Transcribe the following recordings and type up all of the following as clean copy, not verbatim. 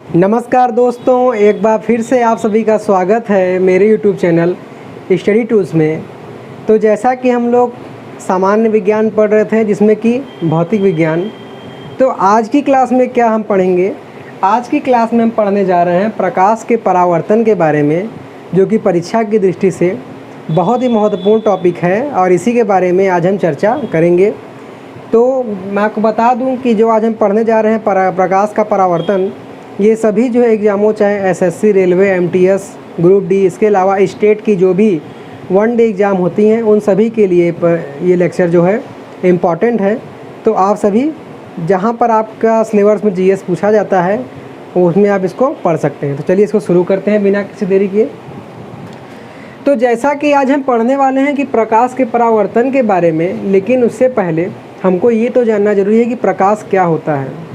नमस्कार दोस्तों, एक बार फिर से आप सभी का स्वागत है मेरे YouTube चैनल स्टडी टूल्स में। तो जैसा कि हम लोग सामान्य विज्ञान पढ़ रहे थे जिसमें कि भौतिक विज्ञान, तो आज की क्लास में क्या हम पढ़ेंगे? आज की क्लास में हम पढ़ने जा रहे हैं प्रकाश के परावर्तन के बारे में, जो कि परीक्षा की दृष्टि से बहुत ही महत्वपूर्ण टॉपिक है और इसी के बारे में आज हम चर्चा करेंगे। तो मैं आपको बता दूं कि जो आज हम पढ़ने जा रहे हैं प्रकाश का परावर्तन, ये सभी जो है एग्ज़ामों, चाहे SSC, railway, MTS, group D, इसके अलावा स्टेट की जो भी वन डे एग्ज़ाम होती हैं उन सभी के लिए ये लेक्चर जो है इम्पॉर्टेंट है। तो आप सभी जहाँ पर आपका सिलेबस में जीएस पूछा जाता है उसमें आप इसको पढ़ सकते हैं। तो चलिए इसको शुरू करते हैं बिना किसी देरी किए। तो जैसा कि आज हम पढ़ने वाले हैं कि प्रकाश के परावर्तन के बारे में, लेकिन उससे पहले हमको ये तो जानना जरूरी है कि प्रकाश क्या होता है।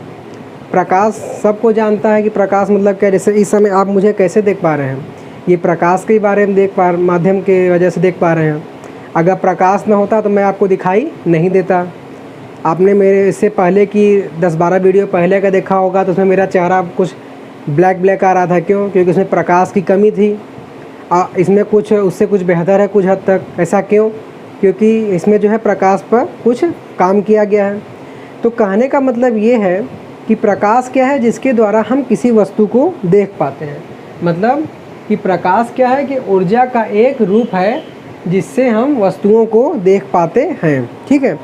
प्रकाश सबको जानता है कि प्रकाश मतलब क्या। जैसे इस समय आप मुझे कैसे देख पा रहे हैं, ये प्रकाश के बारे में माध्यम के वजह से देख पा रहे हैं। अगर प्रकाश ना होता तो मैं आपको दिखाई नहीं देता। आपने मेरे इससे पहले की 10-12 वीडियो पहले का देखा होगा तो उसमें मेरा चेहरा कुछ ब्लैक आ रहा था। क्यों? क्योंकि उसमें प्रकाश की कमी थी। इसमें कुछ उससे कुछ बेहतर है कुछ हद तक। ऐसा क्यों? क्योंकि इसमें जो है प्रकाश पर कुछ काम किया गया है। तो कहने का मतलब ये है कि प्रकाश क्या है? जिसके द्वारा हम किसी वस्तु को देख पाते हैं। मतलब कि प्रकाश क्या है कि ऊर्जा का एक रूप है जिससे हम वस्तुओं को देख पाते हैं। ठीक है,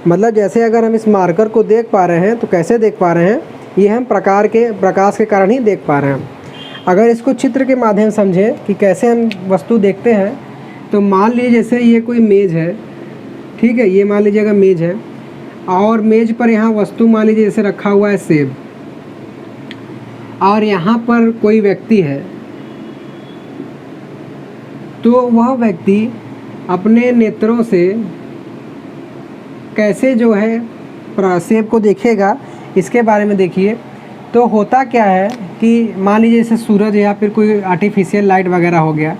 मतलब जैसे अगर हम इस मार्कर को देख पा रहे हैं तो कैसे देख पा रहे हैं? ये हम प्रकाश के कारण ही देख पा रहे हैं। अगर इसको चित्र के माध्यम समझें कि कैसे हम वस्तु देखते हैं, तो मान लीजिए जैसे ये कोई मेज़ है। ठीक है, ये मान लीजिएगा मेज़ है और मेज़ पर यहाँ वस्तु मान लीजिए जैसे रखा हुआ है सेब, और यहाँ पर कोई व्यक्ति है। तो वह व्यक्ति अपने नेत्रों से कैसे जो है सेब को देखेगा, इसके बारे में देखिए। तो होता क्या है कि मान लीजिए जैसे सूरज या फिर कोई आर्टिफिशियल लाइट वगैरह हो गया,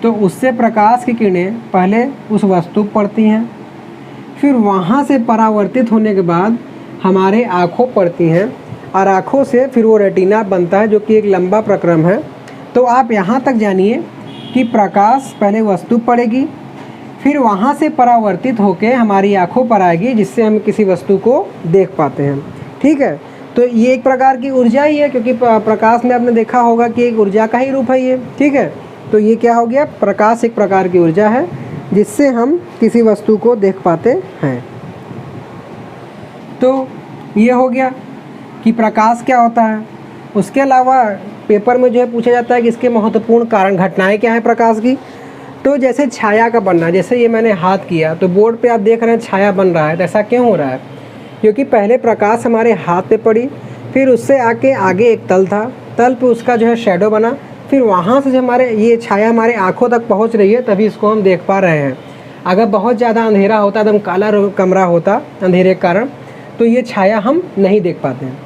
तो उससे प्रकाश की किरणें पहले उस वस्तु पर पड़ती हैं, फिर वहाँ से परावर्तित होने के बाद हमारे आँखों पड़ती हैं, और आँखों से फिर वो रेटिना बनता है, जो कि एक लंबा प्रक्रम है। तो आप यहाँ तक जानिए कि प्रकाश पहले वस्तु पड़ेगी, फिर वहाँ से परावर्तित होकर हमारी आँखों पर आएगी, जिससे हम किसी वस्तु को देख पाते हैं। ठीक है, तो ये एक प्रकार की ऊर्जा ही है, क्योंकि प्रकाश में आपने देखा होगा कि एक ऊर्जा का ही रूप है ये। ठीक है, तो ये क्या हो गया? प्रकाश एक प्रकार की ऊर्जा है जिससे हम किसी वस्तु को देख पाते हैं। तो ये हो गया कि प्रकाश क्या होता है। उसके अलावा पेपर में जो है पूछा जाता है कि इसके महत्वपूर्ण कारण घटनाएं क्या हैं प्रकाश की। तो जैसे छाया का बनना, जैसे ये मैंने हाथ किया तो बोर्ड पे आप देख रहे हैं छाया बन रहा है। तो ऐसा क्यों हो रहा है? क्योंकि पहले प्रकाश हमारे हाथ पे पड़ी, फिर उससे आगे एक तल था, तल पे उसका जो है शैडो बना, फिर वहाँ से जो हमारे ये छाया हमारे आँखों तक पहुँच रही है, तभी इसको हम देख पा रहे हैं। अगर बहुत ज़्यादा अंधेरा होता, एकदम काला कमरा होता अंधेरे के कारण, तो ये छाया हम नहीं देख पाते हैं।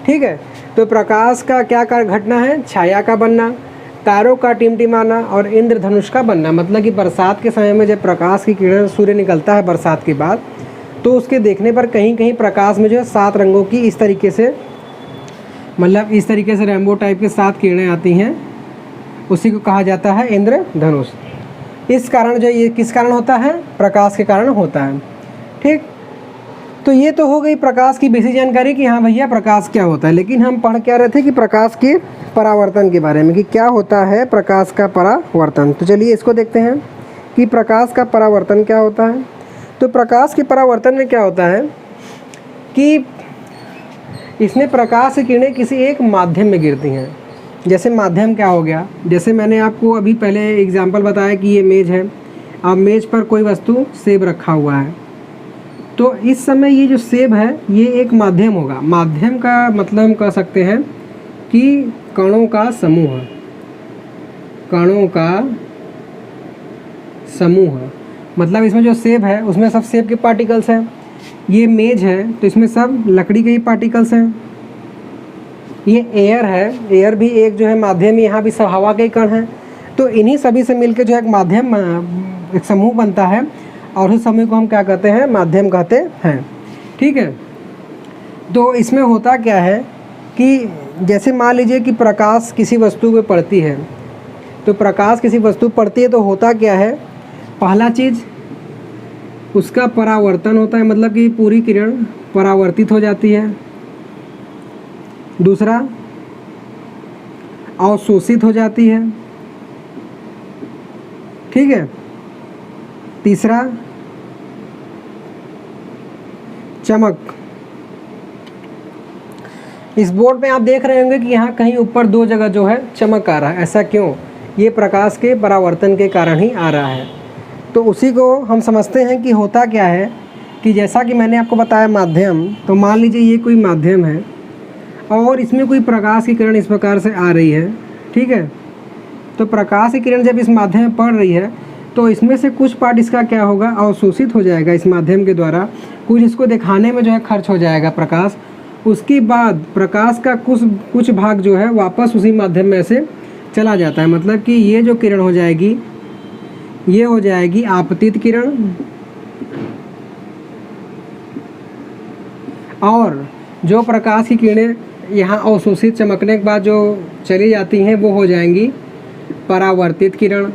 ठीक है, तो प्रकाश का क्या घटना है? छाया का बनना, तारों का टिमटिमाना और इंद्रधनुष का बनना। मतलब कि बरसात के समय में जब प्रकाश की किरण सूर्य निकलता है बरसात के बाद, तो उसके देखने पर कहीं कहीं प्रकाश में जो है 7 रंगों की इस तरीके से, मतलब इस तरीके से रेनबो टाइप के 7 किरणें आती हैं। उसी को कहा जाता है इंद्रधनुष। इस कारण जो ये किस कारण होता है? प्रकाश के कारण होता है। ठीक, तो ये तो हो गई प्रकाश की बेसिक जानकारी कि हाँ भैया प्रकाश क्या होता है। लेकिन हम पढ़ क्या रहे थे कि प्रकाश के परावर्तन के बारे में, कि क्या होता है प्रकाश का परावर्तन। तो चलिए इसको देखते हैं कि प्रकाश का परावर्तन क्या होता है। तो प्रकाश के परावर्तन में क्या होता है कि इसमें प्रकाश की किरणें किसी एक माध्यम में गिरती हैं। जैसे माध्यम क्या हो गया? जैसे मैंने आपको अभी पहले एग्जांपल बताया कि ये मेज़ है, अब मेज़ पर कोई वस्तु सेब रखा हुआ है। तो इस समय ये जो सेब है ये एक माध्यम होगा। माध्यम का मतलब हम कह सकते हैं कि कणों का समूह, कणों का समूह। मतलब इसमें जो सेब है उसमें सब सेब के पार्टिकल्स हैं। ये मेज़ है तो इसमें सब लकड़ी के ही पार्टिकल्स हैं। ये एयर है, एयर भी एक जो है माध्यम, यहाँ भी सब हवा के कण हैं। तो इन्हीं सभी से मिलकर जो है एक माध्यम, एक समूह बनता है, और उस समूह को हम क्या कहते हैं? माध्यम कहते हैं। ठीक है, तो इसमें होता क्या है कि जैसे मान लीजिए कि प्रकाश किसी वस्तु पे पड़ती है, तो प्रकाश किसी वस्तु पर पड़ती है तो होता क्या है, पहला चीज़ उसका परावर्तन होता है, मतलब कि पूरी किरण परावर्तित हो जाती है। दूसरा अवशोषित हो जाती है, ठीक है। तीसरा चमक। इस बोर्ड में आप देख रहे होंगे कि यहाँ कहीं ऊपर 2 जगह जो है चमक आ रहा है। ऐसा क्यों? ये प्रकाश के परावर्तन के कारण ही आ रहा है। तो उसी को हम समझते हैं कि होता क्या है कि जैसा कि मैंने आपको बताया माध्यम, तो मान लीजिए ये कोई माध्यम है और इसमें कोई प्रकाश की किरण इस प्रकार से आ रही है, ठीक है। तो प्रकाश की किरण जब इस माध्यम में पड़ रही है तो इसमें से कुछ पार्ट इसका क्या होगा, अवशोषित हो जाएगा इस माध्यम के द्वारा, कुछ इसको दिखाने में जो है खर्च हो जाएगा प्रकाश। उसके बाद प्रकाश का कुछ भाग जो है वापस उसी माध्यम में से चला जाता है, मतलब कि ये जो किरण हो जाएगी ये हो जाएगी आपतित किरण, और जो प्रकाश की किरणें यहाँ अवशोषित चमकने के बाद जो चली जाती हैं वो हो जाएंगी परावर्तित किरण।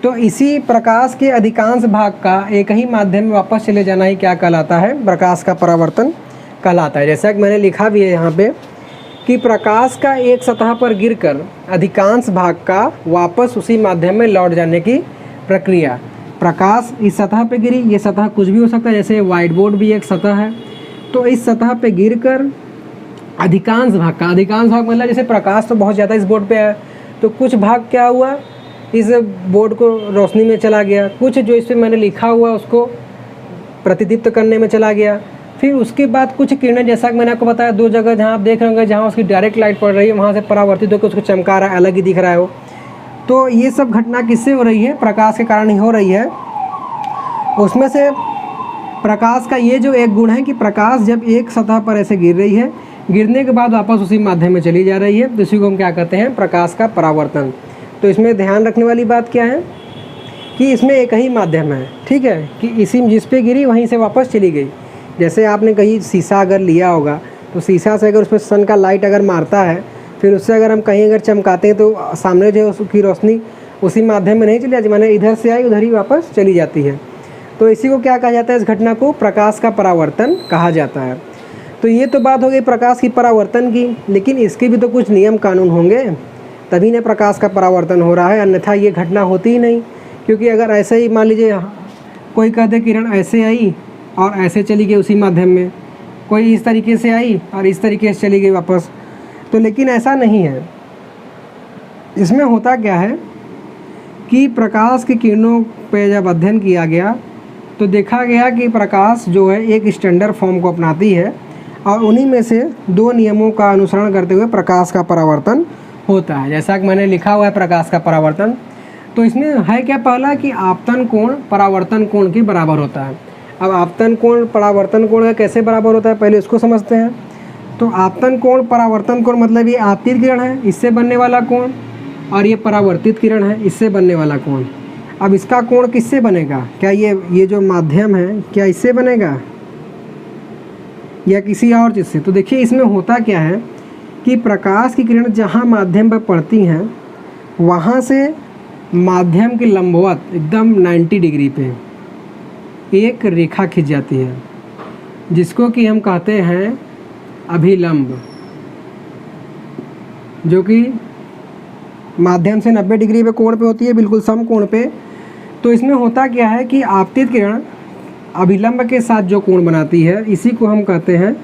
तो इसी प्रकाश के अधिकांश भाग का एक ही माध्यम में वापस चले जाना ही क्या कहलाता है, प्रकाश का परावर्तन कहलाता है। जैसा कि मैंने लिखा भी है यहाँ पे कि प्रकाश का एक सतह पर गिरकर अधिकांश भाग का वापस उसी माध्यम में लौट जाने की प्रक्रिया। प्रकाश इस सतह पे गिरी, ये सतह कुछ भी हो सकता है, जैसे व्हाइट बोर्ड भी एक सतह है। तो इस सतह पे गिरकर अधिकांश भाग का, अधिकांश भाग मतलब जैसे प्रकाश तो बहुत ज़्यादा इस बोर्ड पे है, तो कुछ भाग क्या हुआ, इस बोर्ड को रोशनी में चला गया, कुछ जो इस पर मैंने लिखा हुआ उसको प्रतिदीप्त करने में चला गया। फिर उसके बाद कुछ किरणें, जैसा कि मैंने आपको बताया 2 जगह जहाँ आप देख रहे होंगे जहाँ उसकी डायरेक्ट लाइट पड़ रही है वहाँ से परावर्तित होकर उसको चमका रहा है, अलग ही दिख रहा है वो। तो ये सब घटना किससे हो रही है, प्रकाश के कारण ही हो रही है। उसमें से प्रकाश का ये जो एक गुण है कि प्रकाश जब एक सतह पर ऐसे गिर रही है, गिरने के बाद वापस उसी माध्यम में चली जा रही है, तो इसी को हम क्या कहते हैं, प्रकाश का परावर्तन। तो इसमें ध्यान रखने वाली बात क्या है कि इसमें एक ही माध्यम है, ठीक है, कि इसी जिस पे गिरी वहीं से वापस चली गई। जैसे आपने कहीं शीशा अगर लिया होगा तो शीशा से अगर उस पर सन का लाइट अगर मारता है, फिर उससे अगर हम कहीं अगर चमकाते हैं तो सामने जो उसकी रोशनी उसी माध्यम में नहीं चली जाती, माने इधर से आई उधर ही वापस चली जाती है। तो इसी को क्या कहा जाता है, इस घटना को प्रकाश का परावर्तन कहा जाता है। तो ये तो बात हो गई प्रकाश की परावर्तन की, लेकिन इसके भी तो कुछ नियम कानून होंगे, तभी न प्रकाश का परावर्तन हो रहा है, अन्यथा ये घटना होती ही नहीं। क्योंकि अगर ऐसे ही मान लीजिए कोई कहते किरण ऐसे आई और ऐसे चली गई उसी माध्यम में, कोई इस तरीके से आई और इस तरीके से चली गई वापस, तो लेकिन ऐसा नहीं है। इसमें होता क्या है कि प्रकाश की किरणों पे जब अध्ययन किया गया तो देखा गया कि प्रकाश जो है एक स्टैंडर्ड फॉर्म को अपनाती है और उन्हीं में से 2 नियमों का अनुसरण करते हुए प्रकाश का परावर्तन होता है। जैसा कि मैंने लिखा हुआ है प्रकाश का परावर्तन, तो इसमें है क्या, पहला कि आपतन कोण परावर्तन कोण के बराबर होता है। अब आपतन कोण परावर्तन कोण का कैसे बराबर होता है, पहले इसको समझते हैं। तो आपतन कोण परावर्तन कोण मतलब ये आपतित किरण है, इससे बनने वाला कोण, और ये परावर्तित किरण है, इससे बनने वाला कोण। अब इसका कोण किससे बनेगा, क्या ये जो माध्यम है क्या इससे बनेगा या किसी और चीज़ से? तो देखिए इसमें होता क्या है कि प्रकाश की किरण जहाँ माध्यम पर पड़ती हैं वहाँ से माध्यम के लंबवत एकदम 90 डिग्री पे एक रेखा खिंच जाती है, जिसको कि हम कहते हैं अभिलंब, जो कि माध्यम से 90 डिग्री पे कोण पे होती है, बिल्कुल सम कोण पे। तो इसमें होता क्या है कि आपतित किरण अभिलंब के साथ जो कोण बनाती है इसी को हम कहते हैं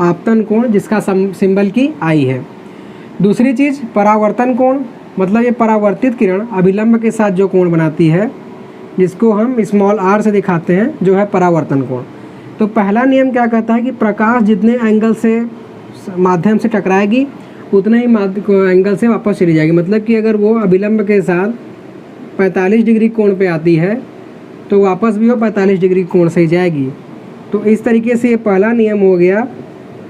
आपतन कोण, जिसका सिंबल की आई है। दूसरी चीज़ परावर्तन कोण, मतलब ये परावर्तित किरण अभिलंब के साथ जो कोण बनाती है जिसको हम स्मॉल r से दिखाते हैं, जो है परावर्तन कोण। तो पहला नियम क्या कहता है कि प्रकाश जितने एंगल से माध्यम से टकराएगी उतने ही एंगल से वापस चली जाएगी। मतलब कि अगर वो अभिलंब के साथ 45 डिग्री कोण पे आती है तो वापस भी वो 45 डिग्री कोण से ही जाएगी। तो इस तरीके से ये पहला नियम हो गया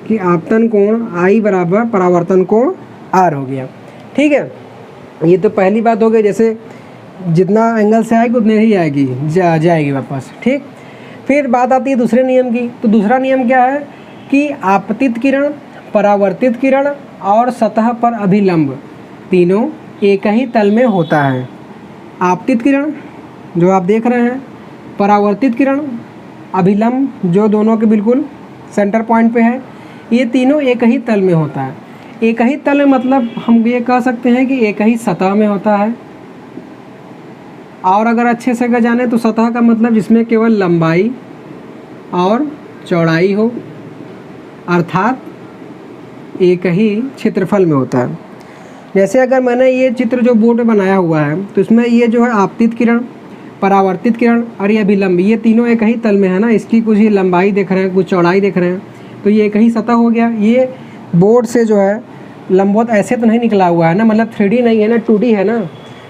कि आपतन कोण I बराबर परावर्तन कोण R हो गया। ठीक है, ये तो पहली बात हो गई, जैसे जितना एंगल से आएगी उतने ही आएगी जाएगी वापस। ठीक, फिर बात आती है दूसरे नियम की। तो दूसरा नियम क्या है कि आपतित किरण, परावर्तित किरण और सतह पर अभिलंब तीनों एक ही तल में होता है। आपतित किरण जो आप देख रहे हैं, परावर्तित किरण, अभिलंब जो दोनों के बिल्कुल सेंटर पॉइंट पे है, ये तीनों एक ही तल में होता है। एक ही तल में मतलब हम ये कह सकते हैं कि एक ही सतह में होता है। और अगर अच्छे से अगर जाने तो सतह का मतलब जिसमें केवल लंबाई और चौड़ाई हो, अर्थात एक ही क्षेत्रफल में होता है। जैसे अगर मैंने ये चित्र जो बोर्ड पे बनाया हुआ है तो इसमें ये जो है आपतित किरण, परावर्तित किरण और ये अभिलंब, ये तीनों एक ही तल में है ना। इसकी कुछ ही लंबाई देख रहे हैं, कुछ चौड़ाई देख रहे हैं, तो ये एक ही सतह हो गया। ये बोर्ड से जो है लंबवत ऐसे तो नहीं निकला हुआ है ना, मतलब 3D नहीं है ना, 2D है ना।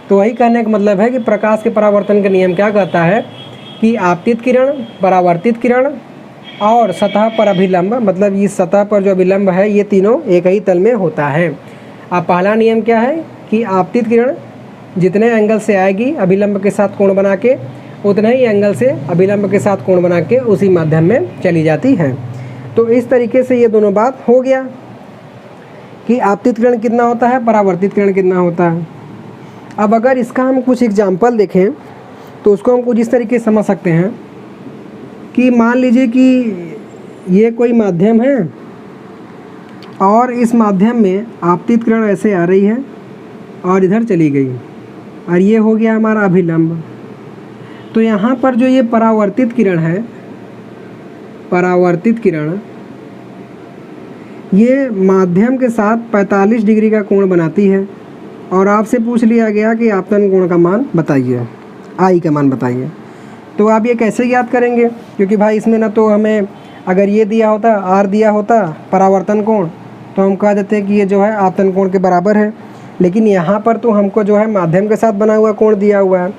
तो वही कहने का मतलब है कि प्रकाश के परावर्तन का नियम क्या कहता है कि आपतित किरण, परावर्तित किरण और सतह पर अभिलंब, मतलब इस सतह पर जो अभिलंब है ये तीनों एक ही तल में होता है। अब पहला नियम क्या है कि आपतित किरण जितने एंगल से आएगी अभिलंब के साथ कोण बना के, उतने ही एंगल से अभिलंब के साथ कोण बना के उसी माध्यम में चली जाती है। तो इस तरीके से ये दोनों बात हो गया कि आपतित किरण कितना होता है, परावर्तित किरण कितना होता है। अब अगर इसका हम कुछ एग्जाम्पल देखें तो उसको हम कुछ इस तरीके से समझ सकते हैं कि मान लीजिए कि ये कोई माध्यम है और इस माध्यम में आपतित किरण ऐसे आ रही है और इधर चली गई और ये हो गया हमारा अभिलंब। तो यहाँ पर जो ये परावर्तित किरण है, परावर्तित किरण ये माध्यम के साथ 45 डिग्री का कोण बनाती है और आपसे पूछ लिया गया कि आपतन कोण का मान बताइए, आई का मान बताइए। तो आप ये कैसे याद करेंगे, क्योंकि भाई इसमें ना तो हमें अगर ये दिया होता, आर दिया होता परावर्तन कोण, तो हम कह देते कि ये जो है आपतन कोण के बराबर है। लेकिन यहाँ पर तो हमको जो है माध्यम के साथ बना हुआ कोण दिया हुआ है।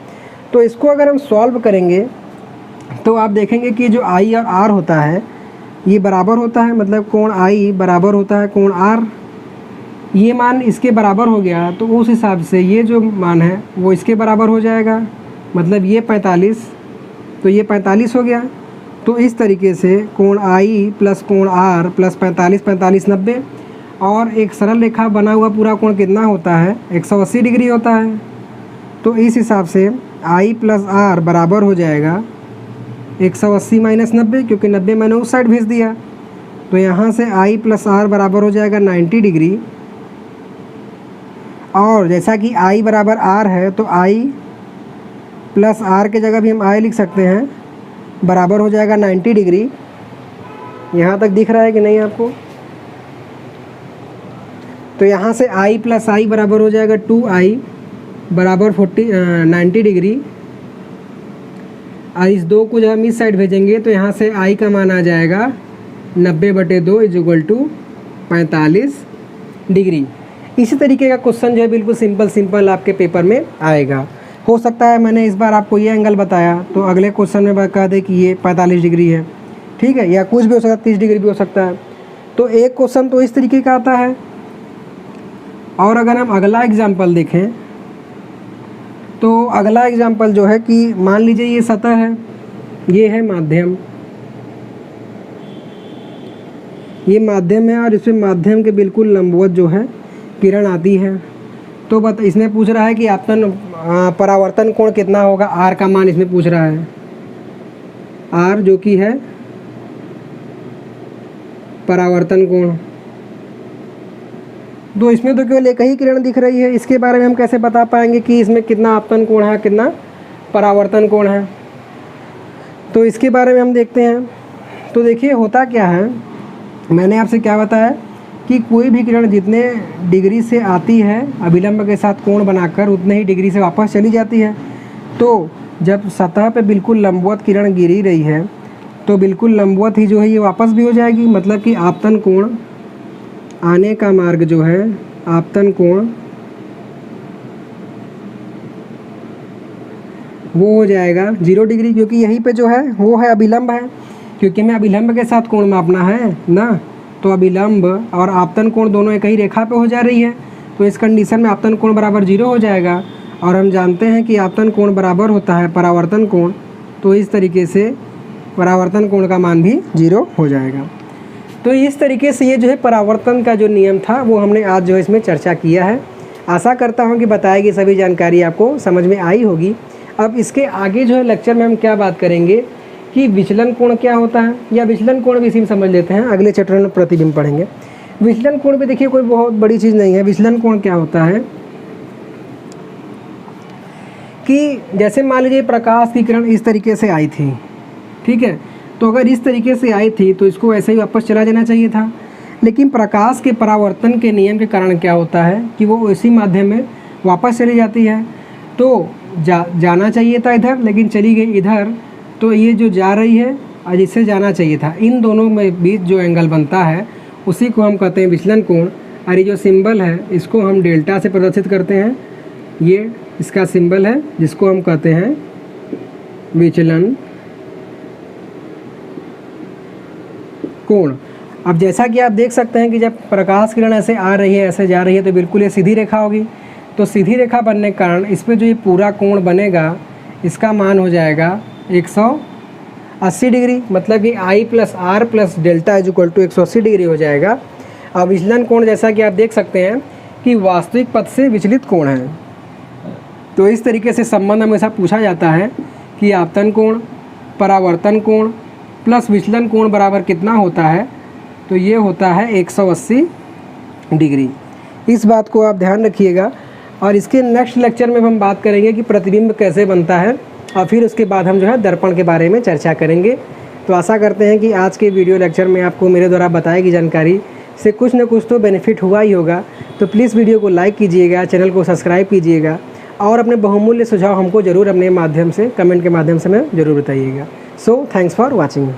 तो इसको अगर हम सॉल्व करेंगे तो आप देखेंगे कि जो आई और आर होता है ये बराबर होता है, मतलब कोण आई बराबर होता है कोण आर। ये मान इसके बराबर हो गया तो उस हिसाब से ये जो मान है वो इसके बराबर हो जाएगा, मतलब ये 45 तो ये 45 हो गया। तो इस तरीके से कोण आई प्लस कोण आर प्लस 45, 45 90 और एक सरल रेखा बना हुआ पूरा कोण कितना होता है, 180 डिग्री होता है। तो इस हिसाब से आई प्लस आर बराबर हो जाएगा 180 माइनस 90, क्योंकि 90 मैंने उस साइड भेज दिया। तो यहाँ से आई प्लस आर बराबर हो जाएगा 90 डिग्री। और जैसा कि आई बराबर आर है तो आई प्लस आर के जगह भी हम आई लिख सकते हैं, बराबर हो जाएगा 90 डिग्री। यहाँ तक दिख रहा है कि नहीं आपको? तो यहाँ से आई प्लस आई बराबर हो जाएगा 2i बराबर 90 डिग्री। और इस 2 को जब हम इस साइड भेजेंगे तो यहाँ से i का मान आ जाएगा 90/2 = 45 डिग्री। इसी तरीके का क्वेश्चन जो है बिल्कुल सिंपल आपके पेपर में आएगा। हो सकता है मैंने इस बार आपको ये एंगल बताया तो अगले क्वेश्चन में बता दे कि ये 45 डिग्री है, ठीक है, या कुछ भी हो सकता है, 30 डिग्री भी हो सकता है। तो एक क्वेश्चन तो इस तरीके का आता है। और अगर हम अगला एग्जाम्पल देखें तो अगला एग्जाम्पल जो है कि मान लीजिए ये सतह है, ये है माध्यम, ये माध्यम है और इसमें माध्यम के बिल्कुल लंबवत जो है किरण आती है। तो इसमें पूछ रहा है कि आपतन परावर्तन कोण कितना होगा, आर का मान इसमें पूछ रहा है, आर जो कि है परावर्तन कोण। तो इसमें तो केवल एक ही किरण दिख रही है, इसके बारे में हम कैसे बता पाएंगे कि इसमें कितना आपतन कोण है, कितना परावर्तन कोण है। तो इसके बारे में हम देखते हैं। तो देखिए होता क्या है, मैंने आपसे क्या बताया कि कोई भी किरण जितने डिग्री से आती है अभिलंब के साथ कोण बनाकर उतने ही डिग्री से वापस चली जाती है। तो जब सतह पे बिल्कुल लंबवत किरण गिरी रही है तो बिल्कुल लंबवत ही जो है ये वापस भी हो जाएगी, मतलब कि आपतन कोण आने का मार्ग जो है, आपतन कोण वो हो जाएगा 0 डिग्री, क्योंकि यहीं पे जो है वो है अभिलंब है, क्योंकि हमें अभिलंब के साथ कोण मापना है ना। तो अभिलंब और आपतन कोण दोनों एक ही रेखा पे हो जा रही है, तो इस कंडीशन में आपतन कोण बराबर 0 हो जाएगा। और हम जानते हैं कि आपतन कोण बराबर होता है परावर्तन कोण। तो इस तरीके से परावर्तन कोण का मान भी 0 हो जाएगा। तो इस तरीके से ये जो है परावर्तन का जो नियम था वो हमने आज जो है इसमें चर्चा किया है। आशा करता हूँ कि बताई गई सभी जानकारी आपको समझ में आई होगी। अब इसके आगे जो है लेक्चर में हम क्या बात करेंगे कि विचलन कोण क्या होता है, या विचलन कोण भी इसी में समझ लेते हैं। अगले चैप्टर में प्रतिबिंब पढ़ेंगे। विचलन कोण भी देखिए कोई बहुत बड़ी चीज़ नहीं है। विचलन कोण क्या होता है कि जैसे मान लीजिए प्रकाश की किरण इस तरीके से आई थी, ठीक है, तो अगर इस तरीके से आई थी तो इसको ऐसे ही वापस चला जाना चाहिए था, लेकिन प्रकाश के परावर्तन के नियम के कारण क्या होता है कि वो इसी माध्यम में वापस चली जाती है। तो जाना चाहिए था इधर, लेकिन चली गई इधर, तो ये जो जा रही है और इससे जाना चाहिए था, इन दोनों में बीच जो एंगल बनता है उसी को हम कहते हैं विचलन कोण। और ये जो सिंबल है इसको हम डेल्टा से प्रदर्शित करते हैं। ये इसका सिंबल है जिसको हम कहते हैं विचलन कोण। अब जैसा कि आप देख सकते हैं कि जब प्रकाश किरण ऐसे आ रही है, ऐसे जा रही है, तो बिल्कुल ये सीधी रेखा होगी। तो सीधी रेखा बनने के कारण इस पर जो ये पूरा कोण बनेगा इसका मान हो जाएगा 180 डिग्री, मतलब कि I + R + डेल्टा = 180 डिग्री हो जाएगा। अब विचलन कोण जैसा कि आप देख सकते हैं कि वास्तविक पथ से विचलित कोण है। तो इस तरीके से संबंध हमेशा पूछा जाता है कि आपतन कोण, परावर्तन कोण प्लस विचलन कोण बराबर कितना होता है, तो ये होता है 180 डिग्री। इस बात को आप ध्यान रखिएगा। और इसके नेक्स्ट लेक्चर में हम बात करेंगे कि प्रतिबिंब कैसे बनता है, और फिर उसके बाद हम जो है दर्पण के बारे में चर्चा करेंगे। तो आशा करते हैं कि आज के वीडियो लेक्चर में आपको मेरे द्वारा बताई गई जानकारी से कुछ न कुछ तो बेनिफिट हुआ ही होगा। तो प्लीज़ वीडियो को लाइक कीजिएगा, चैनल को सब्सक्राइब कीजिएगा, और अपने बहुमूल्य सुझाव हमको ज़रूर अपने माध्यम से, कमेंट के माध्यम से हमें ज़रूर बताइएगा। So thanks for watching.